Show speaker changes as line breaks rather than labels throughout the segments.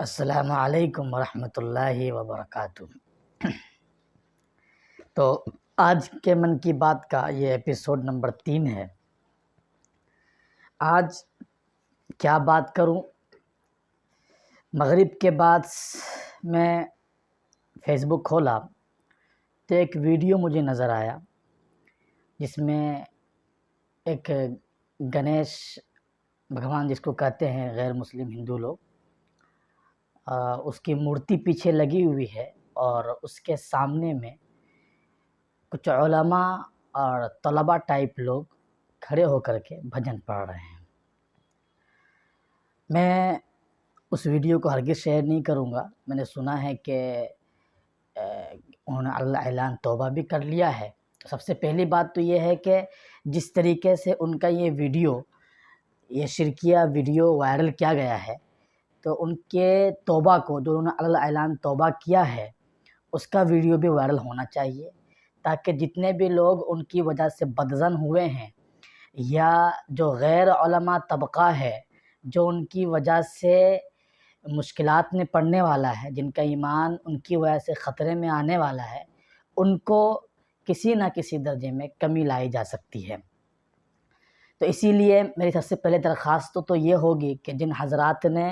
السلام علیکم ورحمۃ اللہ وبرکاتہ۔ تو آج کے من کی بات کا یہ ایپیسوڈ نمبر 3 ہے۔ آج کیا بات کروں؟ مغرب کے بعد میں فیس بک کھولا تو ایک ویڈیو مجھے نظر آیا جس میں ایک گنیش بھگوان، جس کو کہتے ہیں غیر مسلم ہندو لوگ، اس کی مورتی پیچھے لگی ہوئی ہے اور اس کے سامنے میں کچھ علماء اور طلباء ٹائپ لوگ کھڑے ہو کر کے بھجن پڑھ رہے ہیں۔ میں اس ویڈیو کو ہرگز شیئر نہیں کروں گا۔ میں نے سنا ہے کہ انہوں نے اعلان توبہ بھی کر لیا ہے۔ تو سب سے پہلی بات تو یہ ہے کہ جس طریقے سے ان کا یہ شرکیہ ویڈیو وائرل کیا گیا ہے، تو ان کے توبہ کو، جو انہوں نے اعلان توبہ کیا ہے، اس کا ویڈیو بھی وائرل ہونا چاہیے، تاکہ جتنے بھی لوگ ان کی وجہ سے بدظن ہوئے ہیں یا جو غیر علماء طبقہ ہے جو ان کی وجہ سے مشکلات میں پڑنے والا ہے، جن کا ایمان ان کی وجہ سے خطرے میں آنے والا ہے، ان کو کسی نہ کسی درجے میں کمی لائی جا سکتی ہے۔ تو اسی لیے میری سب سے پہلے درخواست تو یہ ہوگی کہ جن حضرات نے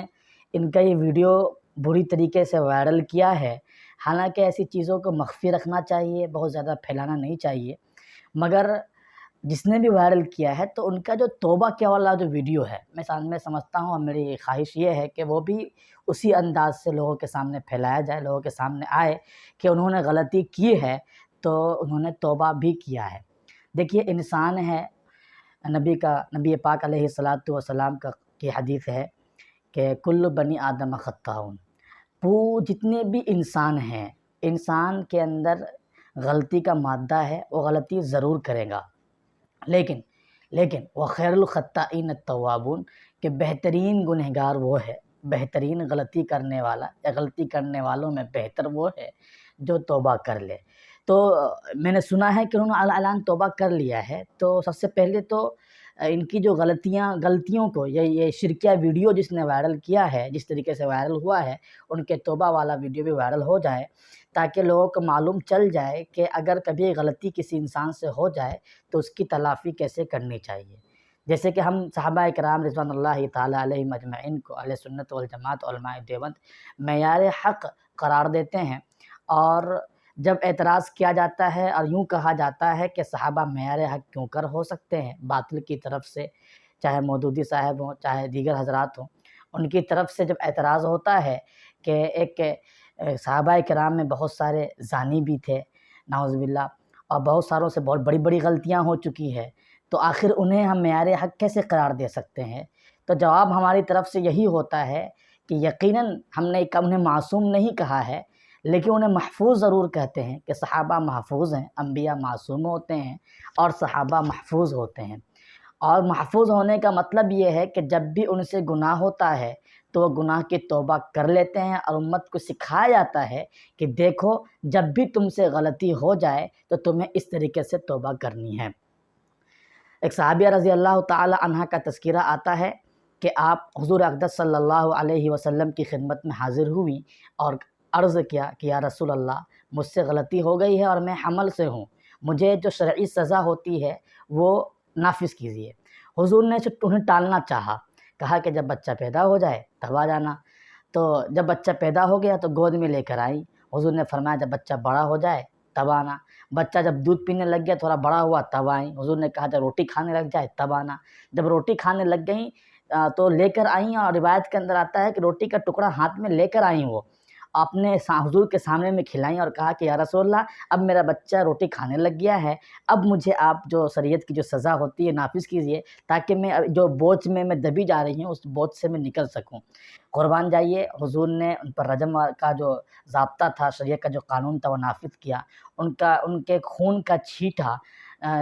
ان کا یہ ویڈیو بری طریقے سے وائرل کیا ہے، حالانکہ ایسی چیزوں کو مخفی رکھنا چاہیے، بہت زیادہ پھیلانا نہیں چاہیے، مگر جس نے بھی وائرل کیا ہے تو ان کا جو توبہ کیا والا جو ویڈیو ہے، میں سمجھتا ہوں، اور میری خواہش یہ ہے کہ وہ بھی اسی انداز سے لوگوں کے سامنے پھیلایا جائے، لوگوں کے سامنے آئے کہ انہوں نے غلطی کی ہے تو انہوں نے توبہ بھی کیا ہے۔ دیکھیے، انسان ہے، نبی پاک علیہ الصلاۃ والسلام کی حدیث ہے کہ کل بنی آدم خطاؤن، جتنے بھی انسان ہیں، انسان کے اندر غلطی کا مادہ ہے، وہ غلطی ضرور کرے گا، لیکن وخیر الخطائین التوابون، کہ بہترین گنہگار وہ ہے، بہترین غلطی کرنے والا یا غلطی کرنے والوں میں بہتر وہ ہے جو توبہ کر لے۔ تو میں نے سنا ہے کہ انہوں نے اعلان توبہ کر لیا ہے۔ تو سب سے پہلے تو ان کی جو غلطیوں کو، یہ شرکیہ ویڈیو جس نے وائرل کیا ہے، جس طریقے سے وائرل ہوا ہے، ان کے توبہ والا ویڈیو بھی وائرل ہو جائے، تاکہ لوگوں کو معلوم چل جائے کہ اگر کبھی غلطی کسی انسان سے ہو جائے تو اس کی تلافی کیسے کرنی چاہیے۔ جیسے کہ ہم صحابہ کرام رضوان اللہ تعالیٰ علیہم اجمعین کو اہل سنت والجماعت علماء دیوبند معیار حق قرار دیتے ہیں، اور جب اعتراض کیا جاتا ہے اور یوں کہا جاتا ہے کہ صحابہ معیار حق کیوں کر ہو سکتے ہیں، باطل کی طرف سے، چاہے مودودی صاحب ہوں چاہے دیگر حضرات ہوں، ان کی طرف سے جب اعتراض ہوتا ہے کہ ایک صحابہ کرام میں بہت سارے زانی بھی تھے، نعوذ باللہ، اور بہت ساروں سے بہت بڑی بڑی غلطیاں ہو چکی ہے، تو آخر انہیں ہم معیار حق کیسے قرار دے سکتے ہیں؟ تو جواب ہماری طرف سے یہی ہوتا ہے کہ یقیناً ہم نے انہیں معصوم نہیں کہا ہے، لیکن انہیں محفوظ ضرور کہتے ہیں کہ صحابہ محفوظ ہیں، انبیاء معصوم ہوتے ہیں اور صحابہ محفوظ ہوتے ہیں۔ اور محفوظ ہونے کا مطلب یہ ہے کہ جب بھی ان سے گناہ ہوتا ہے تو وہ گناہ کی توبہ کر لیتے ہیں، اور امت کو سکھایا جاتا ہے کہ دیکھو، جب بھی تم سے غلطی ہو جائے تو تمہیں اس طریقے سے توبہ کرنی ہے۔ ایک صحابیہ رضی اللہ تعالی عنہ کا تذکرہ آتا ہے کہ آپ حضور اقدس صلی اللہ علیہ وسلم کی خدمت میں حاضر ہوئیں اور عرض کیا کہ یا رسول اللہ، مجھ سے غلطی ہو گئی ہے اور میں حمل سے ہوں، مجھے جو شرعی سزا ہوتی ہے وہ نافذ کیجیے۔ حضور نے انہیں ٹالنا چاہا، کہا کہ جب بچہ پیدا ہو جائے تب آ جانا۔ تو جب بچہ پیدا ہو گیا تو گود میں لے کر آئیں۔ حضور نے فرمایا جب بچہ بڑا ہو جائے تب آنا۔ بچہ جب دودھ پینے لگ گیا، تھوڑا بڑا ہوا، تب آئیں۔ حضور نے کہا جب روٹی کھانے لگ جائے تب آنا۔ جب روٹی کھانے لگ گئیں تو لے کر آئیں، اور روایت کے اندر آتا ہے کہ روٹی کا ٹکڑا ہاتھ میں لے کر آئیں، وہ اپنے حضور کے سامنے میں کھلائیں اور کہا کہ یا رسول اللہ، اب میرا بچہ روٹی کھانے لگ گیا ہے، اب مجھے آپ جو شریعت کی جو سزا ہوتی ہے نافذ کیجیے، تاکہ میں جو بوجھ میں دبی جا رہی ہوں اس بوجھ سے میں نکل سکوں۔ قربان جائیے، حضور نے ان پر رجم کا جو ضابطہ تھا، شریعت کا جو قانون تھا، وہ نافذ کیا۔ ان کے خون کا چھینٹا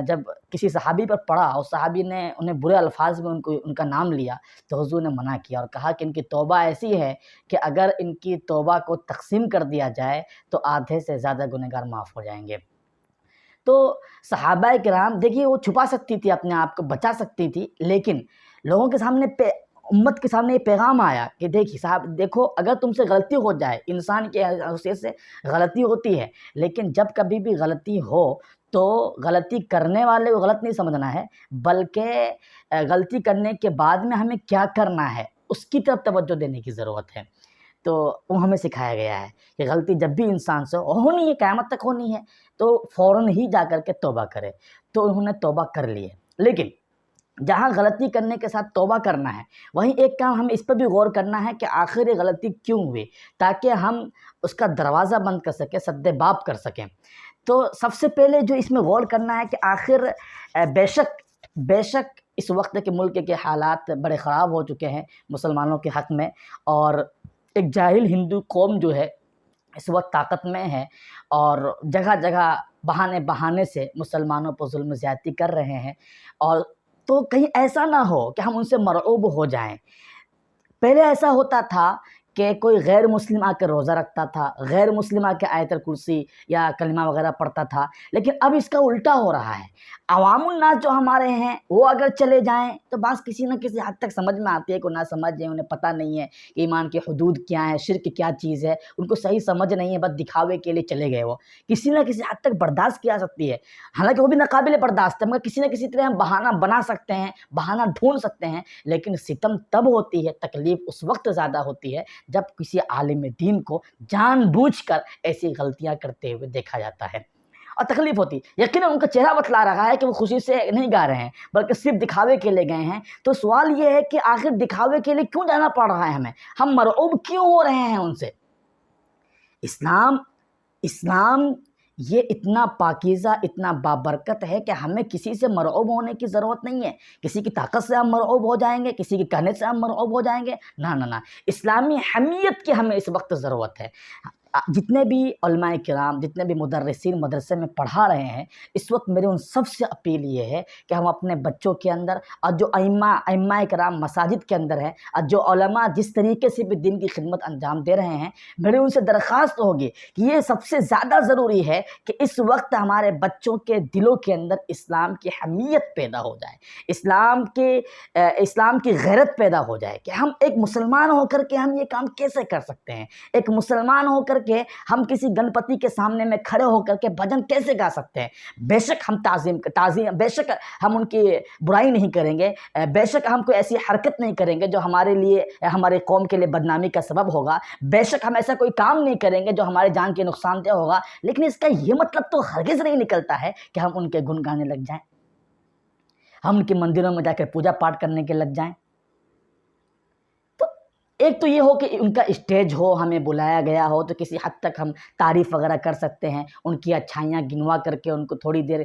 جب کسی صحابی پر پڑا اور صحابی نے انہیں برے الفاظ میں ان کا نام لیا، تو حضور نے منع کیا اور کہا کہ ان کی توبہ ایسی ہے کہ اگر ان کی توبہ کو تقسیم کر دیا جائے تو آدھے سے زیادہ گنہگار معاف ہو جائیں گے۔ تو صحابہ کرام، دیکھیے، وہ چھپا سکتی تھی، اپنے آپ کو بچا سکتی تھی، لیکن لوگوں کے سامنے امت کے سامنے یہ پیغام آیا کہ دیکھیے صاحب دیکھو، اگر تم سے غلطی ہو جائے، انسان کی حیثیت سے غلطی ہوتی ہے، لیکن جب کبھی بھی غلطی ہو تو غلطی کرنے والے کو غلط نہیں سمجھنا ہے، بلکہ غلطی کرنے کے بعد میں ہمیں کیا کرنا ہے اس کی طرف توجہ دینے کی ضرورت ہے۔ تو وہ ہمیں سکھایا گیا ہے کہ غلطی جب بھی انسان سے ہونی ہے، قیامت تک ہونی ہے، تو فوراً ہی جا کر کے توبہ کرے۔ تو انہوں نے توبہ کر لی ہے، لیکن جہاں غلطی کرنے کے ساتھ توبہ کرنا ہے، وہیں ایک کام ہمیں اس پر بھی غور کرنا ہے کہ آخر یہ غلطی کیوں ہوئی، تاکہ ہم اس کا دروازہ بند کر سکیں، سد باب کر سکیں۔ تو سب سے پہلے جو اس میں غور کرنا ہے کہ آخر بے شک اس وقت کے ملک کے حالات بڑے خراب ہو چکے ہیں مسلمانوں کے حق میں، اور ایک جاہل ہندو قوم جو ہے اس وقت طاقت میں ہے، اور جگہ جگہ بہانے سے مسلمانوں پر ظلم و زیادتی کر رہے ہیں، اور تو کہیں ایسا نہ ہو کہ ہم ان سے مرعوب ہو جائیں۔ پہلے ایسا ہوتا تھا کہ کوئی غیر مسلم آ کے روزہ رکھتا تھا، غیر مسلم آ کے آیت الکرسی یا کلمہ وغیرہ پڑھتا تھا، لیکن اب اس کا الٹا ہو رہا ہے۔ عوام الناس جو ہمارے ہیں وہ اگر چلے جائیں تو بعض کسی نہ کسی حد تک سمجھ میں آتی ہے، کوئی نہ سمجھ ہے، انہیں پتہ نہیں ہے کہ ایمان کی حدود کیا ہے، شرک کیا چیز ہے، ان کو صحیح سمجھ نہیں ہے، بس دکھاوے کے لیے چلے گئے وہ، کسی نہ کسی حد تک برداشت کیا سکتی ہے، حالانکہ وہ بھی ناقابل برداشت ہے، مگر کسی نہ کسی طرح ہم بہانہ بنا سکتے ہیں، بہانہ ڈھونڈ سکتے ہیں۔ لیکن ستم تب ہوتی ہے، تکلیف اس وقت زیادہ ہوتی ہے جب کسی عالم دین کو جان بوجھ کر ایسی غلطیاں کرتے ہوئے دیکھا جاتا ہے، اور تکلیف ہوتی ہے۔ یقیناً ان کا چہرہ بتلا رہا ہے کہ وہ خوشی سے نہیں گا رہے ہیں، بلکہ صرف دکھاوے کے لیے گئے ہیں۔ تو سوال یہ ہے کہ آخر دکھاوے کے لیے کیوں جانا پڑ رہا ہے ہمیں، ہم مرعوب کیوں ہو رہے ہیں ان سے؟ اسلام یہ اتنا پاکیزہ، اتنا بابرکت ہے کہ ہمیں کسی سے مرعوب ہونے کی ضرورت نہیں ہے۔ کسی کی طاقت سے ہم مرعوب ہو جائیں گے، کسی کے کہنے سے ہم مرعوب ہو جائیں گے، نہ، اسلامی حمیت کی ہمیں اس وقت ضرورت ہے۔ جتنے بھی علماء کرام، جتنے بھی مدرسین مدرسے میں پڑھا رہے ہیں، اس وقت میرے ان سب سے اپیل یہ ہے کہ ہم اپنے بچوں کے اندر، اور جو ائمہ کرام مساجد کے اندر ہیں، اور جو علماء جس طریقے سے بھی دین کی خدمت انجام دے رہے ہیں، میرے ان سے درخواست ہوگی کہ یہ سب سے زیادہ ضروری ہے کہ اس وقت ہمارے بچوں کے دلوں کے اندر اسلام کی حمیت پیدا ہو جائے، اسلام کی غیرت پیدا ہو جائے کہ ہم ایک مسلمان ہو کر کے ہم یہ کام کیسے کر سکتے ہیں، ایک مسلمان ہو کر کے ہم کسی گنپتی کے سامنے میں کھڑے ہو کر کے بھجن کیسے گا سکتے ہیں۔ بے شک ہم تعظیم، بے شک ہم ان کی برائی نہیں کریں گے، بے شک ہم کوئی ایسی حرکت نہیں کریں گے جو ہمارے لیے، ہمارے قوم کے لیے بدنامی کا سبب ہوگا، بے شک ہم ایسا کوئی کام نہیں کریں گے جو ہمارے جان کے نقصان دہ ہوگا، لیکن اس کا یہ مطلب تو ہرگز نہیں نکلتا ہے کہ ہم ان کے گن گانے لگ جائیں، ہم ان کے مندروں میں جا کر پوجا پاٹ کرنے کے لگ جائیں۔ ایک تو یہ ہو کہ ان کا اسٹیج ہو، ہمیں بلایا گیا ہو تو کسی حد تک ہم تعریف وغیرہ کر سکتے ہیں، ان کی اچھائیاں گنوا کر کے ان کو تھوڑی دیر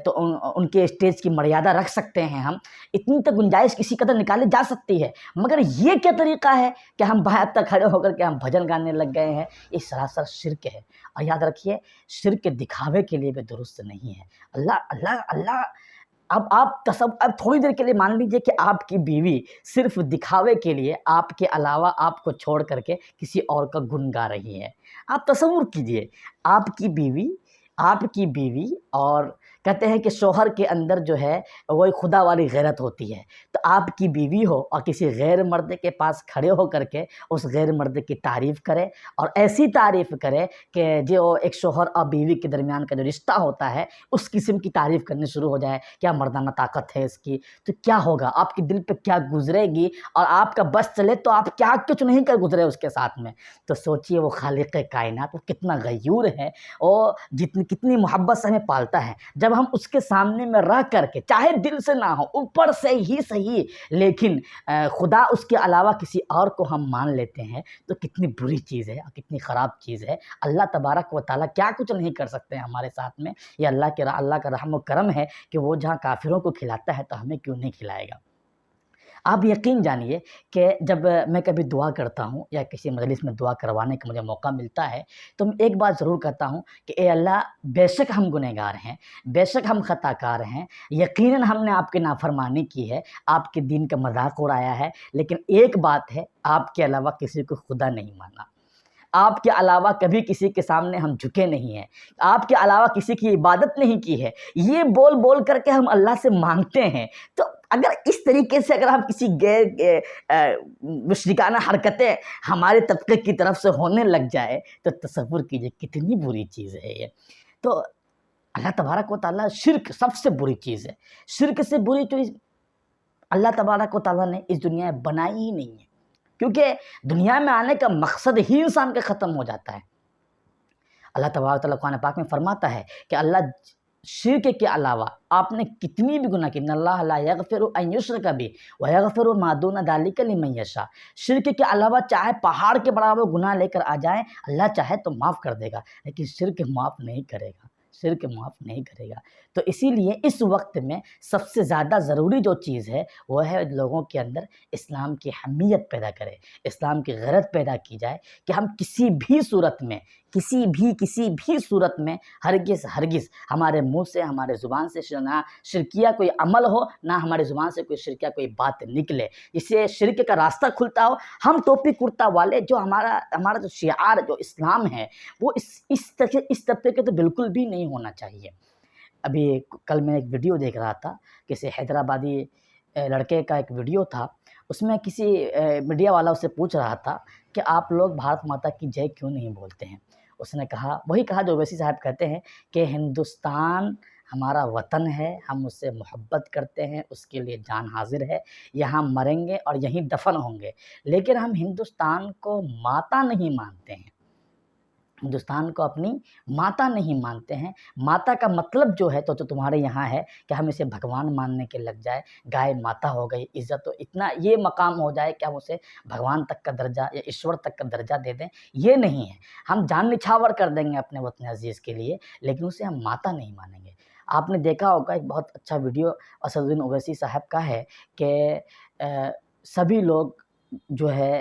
تو ان کے اسٹیج کی مریادہ رکھ سکتے ہیں، ہم اتنی تک گنجائش کسی قدر نکالی جا سکتی ہے۔ مگر یہ کیا طریقہ ہے کہ ہم باہر تک کھڑے ہو کر کے ہم بھجن گانے لگ گئے ہیں؟ یہ سراسر شرک ہے، اور یاد رکھیے شرک دکھاوے کے لیے بھی درست نہیں ہے۔ اللہ اب تھوڑی دیر کے لیے مان لیجئے کہ آپ کی بیوی صرف دکھاوے کے لیے آپ کے علاوہ آپ کو چھوڑ کر کے کسی اور کا گن گا رہی ہے۔ آپ تصور کیجئے آپ کی بیوی اور کہتے ہیں کہ شوہر کے اندر جو ہے وہ خدا والی غیرت ہوتی ہے، تو آپ کی بیوی ہو اور کسی غیر مرد کے پاس کھڑے ہو کر کے اس غیر مرد کی تعریف کرے، اور ایسی تعریف کرے کہ جو ایک شوہر اور بیوی کے درمیان کا جو رشتہ ہوتا ہے اس قسم کی تعریف کرنی شروع ہو جائے، کیا مردانہ طاقت ہے اس کی، تو کیا ہوگا، آپ کے دل پہ کیا گزرے گی، اور آپ کا بس چلے تو آپ کیا کچھ نہیں کر گزرے اس کے ساتھ میں۔ تو سوچئے وہ خالق کائنات وہ کتنا غیور ہے، اور کتنی محبت سے ہمیں پالتا ہے۔ جب ہم اس کے سامنے میں رہ کر کے چاہے دل سے نہ ہو، اوپر سے ہی صحیح، لیکن خدا اس کے علاوہ کسی اور کو ہم مان لیتے ہیں، تو کتنی بری چیز ہے اور کتنی خراب چیز ہے۔ اللہ تبارک و تعالیٰ کیا کچھ نہیں کر سکتے ہیں ہمارے ساتھ میں، یہ اللہ کا رحم و کرم ہے کہ وہ جہاں کافروں کو کھلاتا ہے تو ہمیں کیوں نہیں کھلائے گا۔ آپ یقین جانیے کہ جب میں کبھی دعا کرتا ہوں یا کسی مجلس میں دعا کروانے کا مجھے موقع ملتا ہے تو میں ایک بات ضرور کرتا ہوں کہ اے اللہ، بے شک ہم گنہگار ہیں، بے شک ہم خطا کار ہیں، یقیناً ہم نے آپ کی نافرمانی کی ہے، آپ کے دین کا مذاق اڑایا ہے، لیکن ایک بات ہے، آپ کے علاوہ کسی کو خدا نہیں مانا، آپ کے علاوہ کبھی کسی کے سامنے ہم جھکے نہیں ہیں، آپ کے علاوہ کسی کی عبادت نہیں کی ہے، یہ بول بول کر کے ہم اللہ سے مانگتے ہیں۔ تو اگر اس طریقے سے اگر ہم کسی مشرکانہ حرکتیں ہمارے طبقے کی طرف سے ہونے لگ جائے تو تصور کیجئے کتنی بری چیز ہے یہ۔ تو اللہ تبارک و تعالیٰ، شرک سب سے بری چیز ہے، شرک سے بری چیز اللہ تبارک و تعالیٰ نے اس دنیا میں بنائی ہی نہیں ہے، کیونکہ دنیا میں آنے کا مقصد ہی انسان کا ختم ہو جاتا ہے۔ اللہ تبارک و تعالیٰ قرآن پاک میں فرماتا ہے کہ اللہ شرک کے علاوہ آپ نے کتنی بھی گناہ کی، ان اللہ لا یغفر ان یشرک بہ ویغفر ما دون ذلک لمن یشاء، شرک کے علاوہ چاہے پہاڑ کے برابر گناہ لے کر آ جائیں، اللہ چاہے تو معاف کر دے گا، لیکن شرک معاف نہیں کرے گا، شرک معاف نہیں کرے گا۔ تو اسی لیے اس وقت میں سب سے زیادہ ضروری جو چیز ہے وہ ہے لوگوں کے اندر اسلام کی حمیت پیدا کرے، اسلام کی غیرت پیدا کی جائے کہ ہم کسی بھی صورت میں کسی بھی صورت میں ہرگز ہمارے منہ سے، ہمارے زبان سے نہ شرکیہ کوئی عمل ہو، نہ ہمارے زبان سے کوئی شرکیہ کوئی بات نکلے، اس سے شرک کا راستہ کھلتا ہو۔ ہم ٹوپی کرتا والے جو ہمارا جو شعار جو اسلام ہے وہ اس طبقے کے تو بالکل بھی نہیں ہونا چاہیے۔ ابھی کل میں ایک ویڈیو دیکھ رہا تھا، کسی حیدرآبادی لڑکے کا ایک ویڈیو تھا، اس میں کسی میڈیا والا اسے پوچھ رہا تھا کہ آپ لوگ بھارت ماتا کی جے کیوں نہیں بولتے ہیں؟ اس نے وہی کہا جو اویسی صاحب کہتے ہیں کہ ہندوستان ہمارا وطن ہے، ہم اس سے محبت کرتے ہیں، اس کے لیے جان حاضر ہے، یہاں مریں گے اور یہیں دفن ہوں گے، لیکن ہم ہندوستان کو ماتا نہیں مانتے ہیں، ہندوستان کو اپنی ماتا نہیں مانتے ہیں۔ ماتا کا مطلب جو ہے تو تمہارے یہاں ہے کہ ہم اسے بھگوان ماننے کے لگ جائے، گائے ماتا ہو گئی، عزت، تو اتنا یہ مقام ہو جائے کہ ہم اسے بھگوان تک کا درجہ یا ایشور تک کا درجہ دے دیں، یہ نہیں ہے۔ ہم جان نچھاور کر دیں گے اپنے وطن عزیز کے لیے، لیکن اسے ہم ماتا نہیں مانیں گے۔ آپ نے دیکھا ہوگا ایک بہت اچھا ویڈیو اسدالدین اویسی صاحب کا ہے کہ سبھی لوگ جو ہے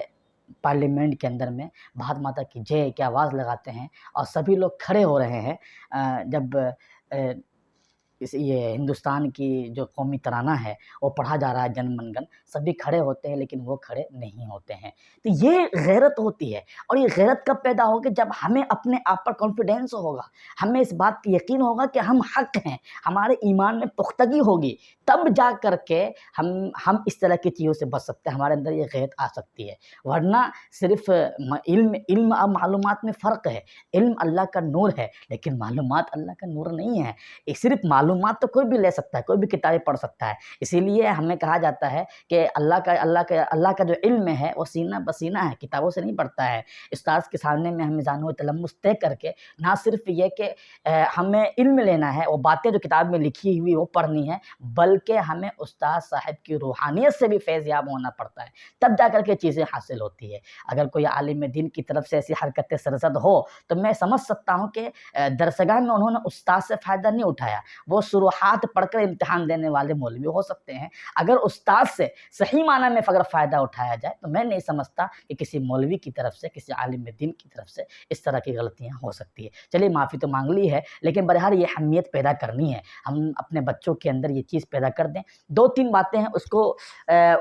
پارلیمنٹ کے اندر میں بھارت ماتا کی جے کی آواز لگاتے ہیں اور سبھی لوگ کھڑے ہو رہے ہیں جب یہ ہندوستان کی جو قومی ترانہ ہے وہ پڑھا جا رہا ہے، جن من گن، سبھی کھڑے ہوتے ہیں لیکن وہ کھڑے نہیں ہوتے ہیں۔ تو یہ غیرت ہوتی ہے، اور یہ غیرت کب پیدا ہوگی؟ جب ہمیں اپنے آپ پر کانفیڈینس ہوگا، ہمیں اس بات کی یقین ہوگا کہ ہم حق ہیں، ہمارے ایمان میں پختگی ہوگی، تب جا کر کے ہم اس طرح کی چیزوں سے بچ سکتے ہیں، ہمارے اندر یہ غیرت آ سکتی ہے۔ ورنہ صرف علم اور معلومات میں فرق ہے، علم اللہ کا نور ہے لیکن معلومات اللہ کا نور نہیں ہے۔ صرف معلومات تو کوئی بھی لے سکتا ہے، کوئی بھی کتابیں پڑھ سکتا ہے، اسی لیے ہمیں کہا جاتا ہے کہ اللہ کا جو علم ہے وہ سینہ بسینہ ہے، کتابوں سے نہیں پڑھتا ہے۔ استاذ کے سامنے میں ہمیں زانو تلمس طے کر کے نہ صرف یہ کہ ہمیں علم لینا ہے، وہ باتیں جو کتاب میں لکھی ہوئی وہ پڑھنی ہے، بلکہ ہمیں استاذ صاحب کی روحانیت سے بھی فیض یاب ہونا پڑتا ہے، تب جا کر کے چیزیں حاصل ہوتی ہے۔ اگر کوئی عالم دین کی طرف سے ایسی حرکتیں سرزد ہو تو میں سمجھ سکتا ہوں کہ درسگاہ میں انہوں نے استاذ سے فائدہ نہیں اٹھایا، وہ شروحات پڑھ کر امتحان دینے والے مولوی ہو سکتے ہیں۔ اگر استاذ سے صحیح معنی میں اگر فائدہ اٹھایا جائے تو میں نہیں سمجھتا کہ کسی مولوی کی طرف سے، کسی عالم دین کی طرف سے اس طرح کی غلطیاں ہو سکتی ہے۔ چلیے معافی تو مانگ لی ہے، لیکن بہرحال یہ اہمیت پیدا کرنی ہے، ہم اپنے بچوں کے اندر یہ چیز پیدا کر دیں۔ دو تین باتیں ہیں،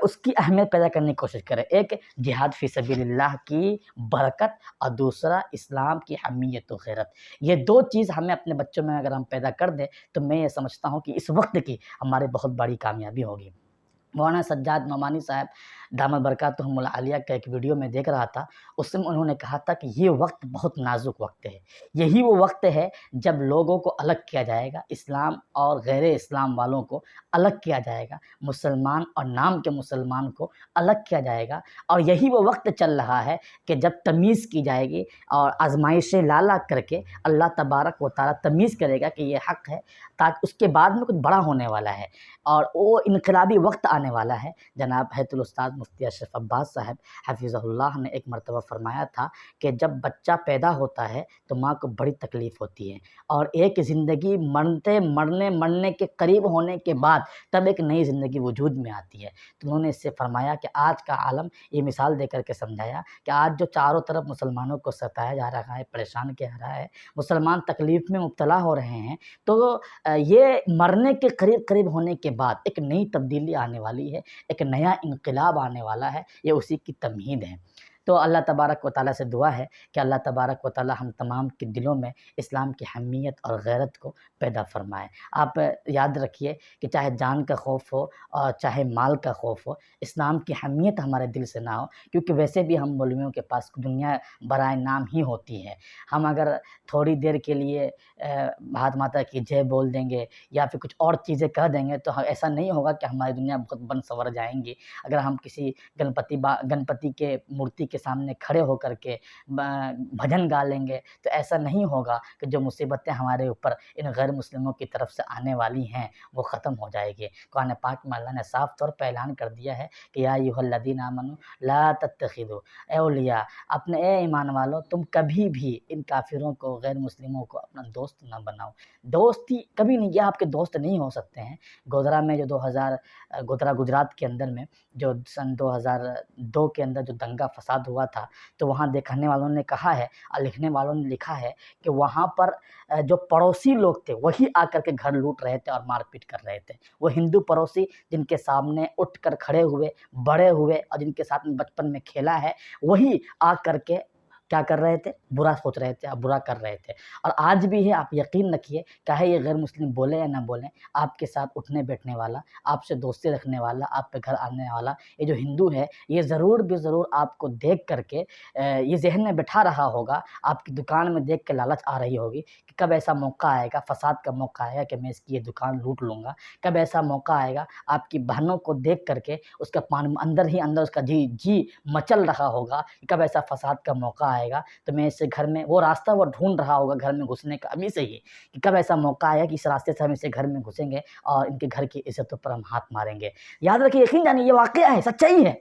اس کی اہمیت پیدا کرنے کی کوشش کریں۔ ایک جہاد فی سبیل اللہ کی برکت، اور دوسرا اسلام کی حمیت و غیرت۔ یہ دو چیز ہمیں اپنے بچوں میں اگر ہم پیدا کر دیں تو میں یہ سمجھتا ہوں کہ اس وقت کی ہماری بہت بڑی کامیابی ہوگی۔ مولانا سجاد نعمانی صاحب دامت برکاتہم العالیہ کا ایک ویڈیو میں دیکھ رہا تھا، اس میں انہوں نے کہا تھا کہ یہ وقت بہت نازک وقت ہے، یہی وہ وقت ہے جب لوگوں کو الگ کیا جائے گا، اسلام اور غیر اسلام والوں کو الگ کیا جائے گا، مسلمان اور نام کے مسلمان کو الگ کیا جائے گا، اور یہی وہ وقت چل رہا ہے کہ جب تمیز کی جائے گی اور آزمائشیں لا کر کے اللہ تبارک و تعالیٰ تمیز کرے گا کہ یہ حق ہے، تاکہ اس کے بعد میں کچھ بڑا ہونے والا ہے اور وہ انقلابی وقت آنے والا ہے۔ جناب حیات الاستاذ مفتی اشرف عباس صاحب حفظہ اللہ نے ایک مرتبہ فرمایا تھا کہ جب بچہ پیدا ہوتا ہے تو ماں کو بڑی تکلیف ہوتی ہے، اور ایک زندگی مرنے کے قریب ہونے کے بعد تب ایک نئی زندگی وجود میں آتی ہے۔ تو انہوں نے اس سے فرمایا کہ آج کا عالم، یہ مثال دے کر کے سمجھایا کہ آج جو چاروں طرف مسلمانوں کو ستایا جا رہا ہے، پریشان کیا رہا ہے، مسلمان تکلیف میں مبتلا ہو رہے ہیں، تو یہ مرنے کے قریب ہونے کے بعد ایک نئی تبدیلی آنے والی ہے، ایک نیا انقلاب آنے والا ہے، یہ اسی کی تمہید ہے۔ تو اللہ تبارک و تعالیٰ سے دعا ہے کہ اللہ تبارک و تعالیٰ ہم تمام کے دلوں میں اسلام کی حمیت اور غیرت کو پیدا فرمائے۔ آپ یاد رکھیے کہ چاہے جان کا خوف ہو اور چاہے مال کا خوف ہو، اسلام کی حمیت ہمارے دل سے نہ ہو، کیونکہ ویسے بھی ہم مولویوں کے پاس دنیا برائے نام ہی ہوتی ہے۔ ہم اگر تھوڑی دیر کے لیے بھارت ماتا کی جے بول دیں گے یا پھر کچھ اور چیزیں کہہ دیں گے تو ایسا نہیں ہوگا کہ ہماری دنیا بہت بن سنور جائیں گی۔ اگر ہم کسی گنپتی کے مورتی کے سامنے کھڑے ہو کر کے بھجن گا لیں گے تو ایسا نہیں ہوگا کہ جو مصیبتیں ہمارے اوپر ان غیر مسلموں کی طرف سے آنے والی ہیں وہ ختم ہو جائے گی۔ قرآن پاک میں اللہ نے صاف طور پر اعلان کر دیا ہے کہ یا ایھا الذین آمنوا لا تتخذوا اے اولیاء، اپنے اے ایمان والو تم کبھی بھی ان کافروں کو، غیر مسلموں کو اپنا دوست نہ بناؤ۔ دوستی کبھی نہیں، یہ آپ کے دوست نہیں ہو سکتے ہیں۔ گودرا میں جو گودرا گجرات کے اندر میں جو سن 2002 کے اندر جو دنگا فساد ہوا تھا، تو وہاں دیکھنے والوں نے کہا ہے اور لکھنے والوں نے لکھا ہے کہ وہاں پر جو پڑوسی لوگ تھے وہی آ کر کے گھر لوٹ رہے تھے اور مار پیٹ کر رہے تھے۔ وہ ہندو پڑوسی جن کے سامنے اٹھ کر کھڑے ہوئے، بڑے ہوئے اور جن کے ساتھ میں بچپن میں کھیلا ہے، وہی آ کر کے کیا کر رہے تھے؟ برا سوچ رہے تھے اور برا کر رہے تھے۔ اور آج بھی ہے، آپ یقین رکھیے، چاہے یہ غیر مسلم بولے یا نہ بولیں، آپ کے ساتھ اٹھنے بیٹھنے والا، آپ سے دوستی رکھنے والا، آپ پہ گھر آنے والا یہ جو ہندو ہے، یہ ضرور بے ضرور آپ کو دیکھ کر کے یہ ذہن میں بٹھا رہا ہوگا، آپ کی دکان میں دیکھ کے لالچ آ رہی ہوگی کہ کب ایسا موقع آئے گا، فساد کا موقع آئے گا کہ میں اس کی یہ دکان لوٹ لوں گا۔ کب ایسا موقع آئے گا، آپ کی بہنوں کو دیکھ کر کے اس کا اندر ہی اندر اس کا جی مچل رہا ہوگا کہ کب ایسا فساد کا موقع آئے گا تو میں اس سے گھر میں وہ راستہ وہ ڈھونڈ رہا ہوگا گھر میں گھسنے کا ابھی سے ہی، کہ کب ایسا موقع آئے گا کہ اس راستے سے ہم اسے گھر میں گھسیں گے اور ان کے گھر کی عزتوں پر ہم ہاتھ ماریں گے۔ یاد رکھیے، یقین جانیے، یہ واقعہ ہے، سچائی ہے،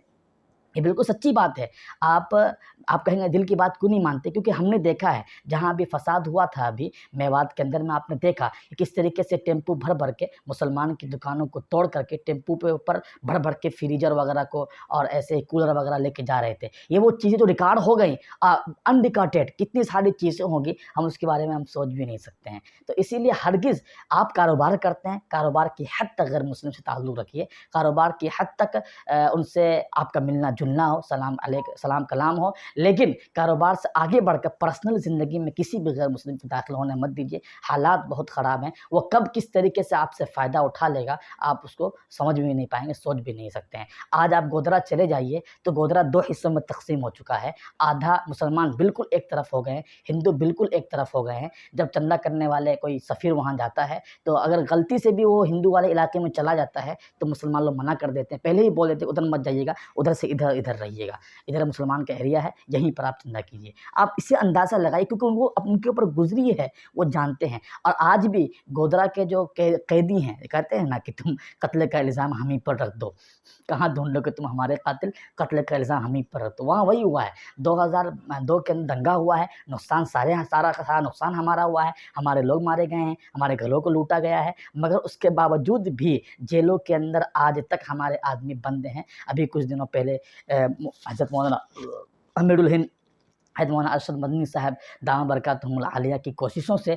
یہ بالکل سچی بات ہے۔ آپ کہیں گے دل کی بات کیوں نہیں مانتے؟ کیونکہ ہم نے دیکھا ہے جہاں بھی فساد ہوا تھا ابھی میوات کے اندر میں، آپ نے دیکھا کہ کس طریقے سے ٹیمپو بھر بھر کے مسلمان کی دکانوں کو توڑ کر کے ٹیمپو پہ اوپر بھر بھر کے فریجر وغیرہ کو اور ایسے کولر وغیرہ لے کے جا رہے تھے۔ یہ وہ چیزیں جو ریکارڈ ہو گئیں، انریکارڈڈ کتنی ساری چیزیں ہوں گی، ہم اس کے بارے میں ہم سوچ بھی نہیں سکتے ہیں۔ تو اسی لیے ہرگز آپ کاروبار کرتے ہیں، کاروبار کی حد تک غیر مسلم سے تعلق رکھیے، کاروبار کی حد تک ان سے آپ کا ملنا جلنا ہو، سلام علیکم، سلام کلام ہو، لیکن کاروبار سے آگے بڑھ کر پرسنل زندگی میں کسی بھی غیر مسلم سے داخل ہونے مت دیجیے۔ حالات بہت خراب ہیں، وہ کب کس طریقے سے آپ سے فائدہ اٹھا لے گا آپ اس کو سمجھ بھی نہیں پائیں گے، سوچ بھی نہیں سکتے ہیں۔ آج آپ گودرا چلے جائیے تو گودرا 2 حصوں میں تقسیم ہو چکا ہے، آدھا مسلمان بالکل ایک طرف ہو گئے ہیں، ہندو بالکل ایک طرف ہو گئے ہیں۔ جب چندہ کرنے والے کوئی سفیر وہاں جاتا ہے تو اگر غلطی سے بھی وہ ہندو والے علاقے میں چلا جاتا ہے تو مسلمان لوگ منع کر دیتے ہیں، پہلے ہی بول دیتے ہیں ادھر مت جائیے گا، ادھر سے ادھر رہیے گا، ادھر مسلمان کا ایریا ہے، یہیں پر آپ چندہ کیجیے۔ آپ اسے اندازہ لگائیے کیونکہ وہ ان کے اوپر گزری ہے، وہ جانتے ہیں۔ اور آج بھی گودرا کے جو قیدی ہیں کہتے ہیں نا کہ تم قتل کا الزام ہم ہی پر رکھ دو، کہاں ڈھونڈ لو کہ تم ہمارے قاتل، قتل کا الزام ہم ہی پر رکھ دو، وہاں وہی ہوا ہے۔ 2002 کے اندر دنگا ہوا ہے، نقصان سارا کا سارا نقصان ہمارا ہوا ہے، ہمارے لوگ مارے گئے ہیں، ہمارے گھروں کو لوٹا گیا ہے، مگر اس کے باوجود بھی جیلوں کے اندر آج تک ہمارے آدمی بند ہیں۔ ابھی کچھ دنوں پہلے حضرت مولانا امیر الہند حضرت مولانا ارشد مدنی صاحب دامہ برکاتہم العالیہ کی کوششوں سے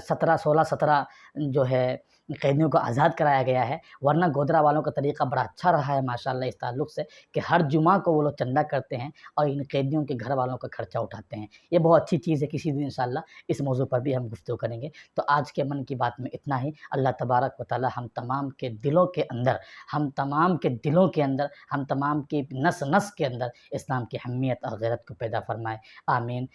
17 جو ہے قیدیوں کو آزاد کرایا گیا ہے، ورنہ گودرا والوں کا طریقہ بڑا اچھا رہا ہے ماشاءاللہ اس تعلق سے کہ ہر جمعہ کو وہ لوگ چندہ کرتے ہیں اور ان قیدیوں کے گھر والوں کا خرچہ اٹھاتے ہیں۔ یہ بہت اچھی چیز ہے، کسی دن انشاءاللہ اس موضوع پر بھی ہم گفتگو کریں گے۔ تو آج کے من کی بات میں اتنا ہی۔ اللہ تبارک و تعالی ہم تمام کے دلوں کے اندر، ہم تمام کی نس نس کے اندر اسلام کی حمیت اور غیرت کو پیدا فرمائے، آمین۔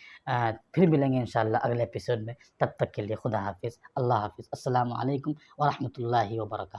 پھر ملیں گے انشاءاللہ اگلے ایپیسوڈ میں، تب تک کے لیے خدا حافظ، اللہ حافظ، السلام علیکم ورحمۃ اللہ وبرکاتہ۔